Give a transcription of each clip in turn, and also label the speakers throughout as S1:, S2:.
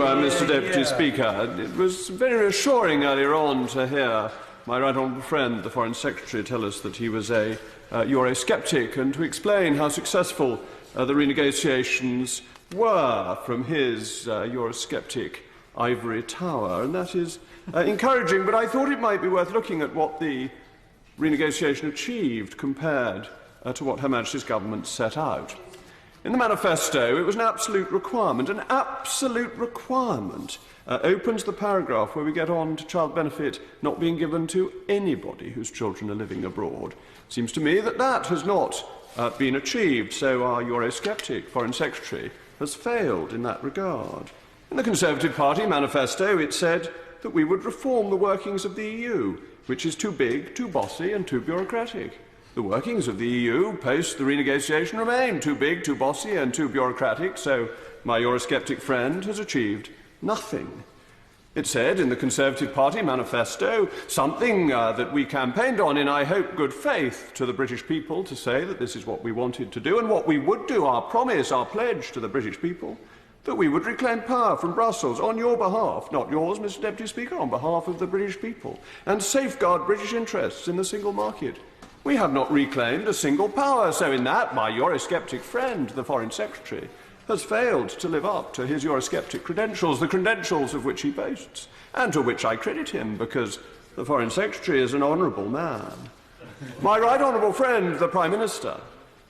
S1: Mr. Deputy Speaker. It was very reassuring earlier on to hear my right honourable friend, the Foreign Secretary, tell us that he was a Eurosceptic, and to explain how successful the renegotiations were from his Eurosceptic ivory tower. And that is encouraging, but I thought it might be worth looking at what the renegotiation achieved compared to what Her Majesty's government set out. In the manifesto, it was an absolute requirement. An absolute requirement opens the paragraph where we get on to child benefit not being given to anybody whose children are living abroad. It seems to me that that has not been achieved, so our Eurosceptic Foreign Secretary has failed in that regard. In the Conservative Party manifesto, it said that we would reform the workings of the EU, which is too big, too bossy and too bureaucratic. The workings of the EU post the renegotiation remain too big, too bossy and too bureaucratic, so my Eurosceptic friend has achieved nothing. It said in the Conservative Party manifesto something that we campaigned on in, I hope, good faith to the British people, to say that this is what we wanted to do and what we would do, our promise, our pledge to the British people, that we would reclaim power from Brussels on your behalf, not yours, Mr. Deputy Speaker, on behalf of the British people, and safeguard British interests in the single market. We have not reclaimed a single power, so in that my Eurosceptic friend, the Foreign Secretary, has failed to live up to his Eurosceptic credentials, the credentials of which he boasts, and to which I credit him, because the Foreign Secretary is an honourable man. My right honourable friend, the Prime Minister,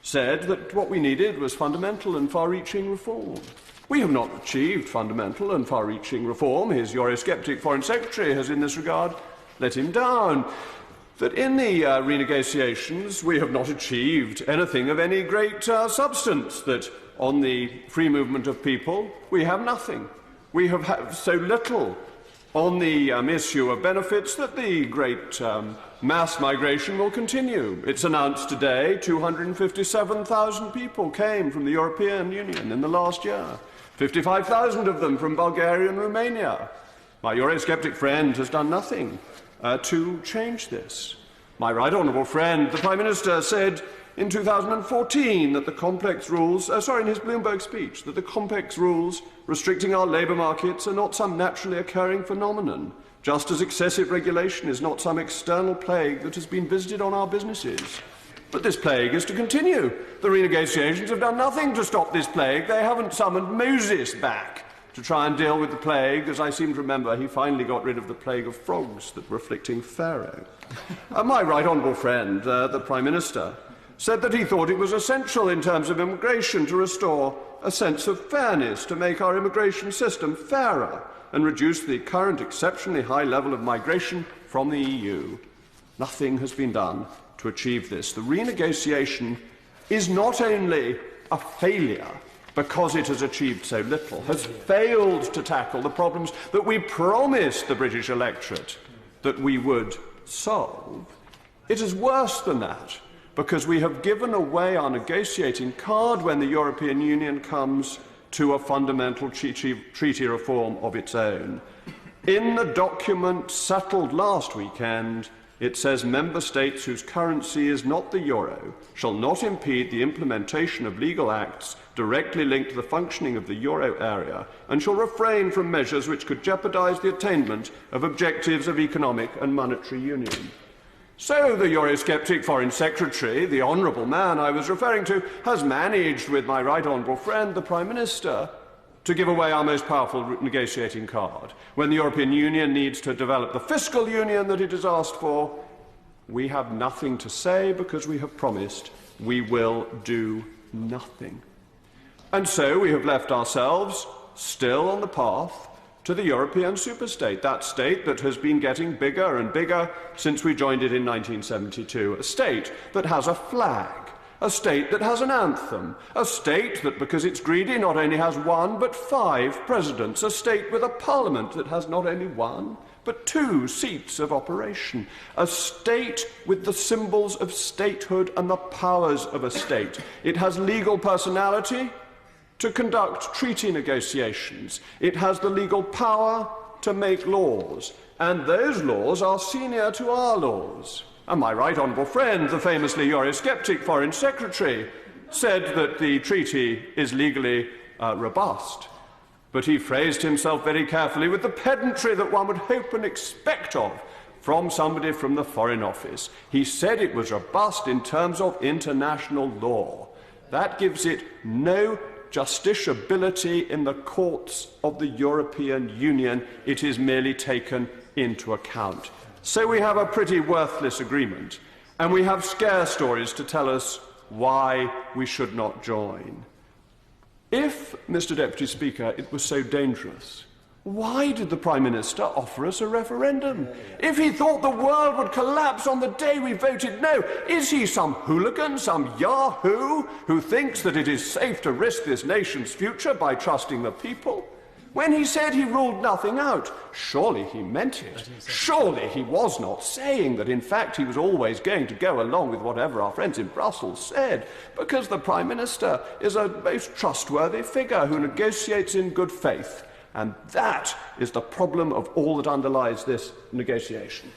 S1: said that what we needed was fundamental and far-reaching reform. We have not achieved fundamental and far-reaching reform. His Eurosceptic Foreign Secretary has, in this regard, let him down. That in the renegotiations we have not achieved anything of any great substance, that on the free movement of people we have nothing. We have had so little on the issue of benefits that the great mass migration will continue. It's announced today 257,000 people came from the European Union in the last year, 55,000 of them from Bulgaria and Romania. My Eurosceptic friend has done nothing to change this. My right honourable friend, the Prime Minister, said in 2014 that the complex rules, in his Bloomberg speech, that the complex rules restricting our labour markets are not some naturally occurring phenomenon, just as excessive regulation is not some external plague that has been visited on our businesses. But this plague is to continue. The renegotiations have done nothing to stop this plague. They haven't summoned Moses back to try and deal with the plague. As I seem to remember, he finally got rid of the plague of frogs that were afflicting Pharaoh. My right honourable friend, the Prime Minister, said that he thought it was essential in terms of immigration to restore a sense of fairness, to make our immigration system fairer and reduce the current exceptionally high level of migration from the EU. Nothing has been done to achieve this. The renegotiation is not only a failure because it has achieved so little, has failed to tackle the problems that we promised the British electorate that we would solve. It is worse than that, because we have given away our negotiating card when the European Union comes to a fundamental treaty reform of its own. In the document settled last weekend, it says member states whose currency is not the euro shall not impede the implementation of legal acts directly linked to the functioning of the euro area and shall refrain from measures which could jeopardise the attainment of objectives of economic and monetary union. So the Eurosceptic Foreign Secretary, the honourable man I was referring to, has managed, with my right honourable friend, the Prime Minister, to give away our most powerful negotiating card. When the European Union needs to develop the fiscal union that it has asked for, we have nothing to say because we have promised we will do nothing. And so we have left ourselves still on the path to the European superstate, that state that has been getting bigger and bigger since we joined it in 1972, a state that has a flag, a state that has an anthem, a state that, because it's greedy, not only has one but 5 presidents, a state with a parliament that has not only 1 but 2 seats of operation, a state with the symbols of statehood and the powers of a state. It has legal personality to conduct treaty negotiations. It has the legal power to make laws, and those laws are senior to our laws. And my right honourable friend, the famously Eurosceptic Foreign Secretary, said that the treaty is legally robust. But he phrased himself very carefully with the pedantry that one would hope and expect of from somebody from the Foreign Office. He said it was robust in terms of international law. That gives it no justiciability in the courts of the European Union. It is merely taken into account. So we have a pretty worthless agreement, and we have scare stories to tell us why we should not join. If, Mr. Deputy Speaker, it was so dangerous, why did the Prime Minister offer us a referendum? If he thought the world would collapse on the day we voted no, is he some hooligan, some yahoo, who thinks that it is safe to risk this nation's future by trusting the people? When he said he ruled nothing out, surely he meant it. Surely he was not saying that, in fact, he was always going to go along with whatever our friends in Brussels said, because the Prime Minister is a most trustworthy figure who negotiates in good faith. And that is the problem of all that underlies this negotiation.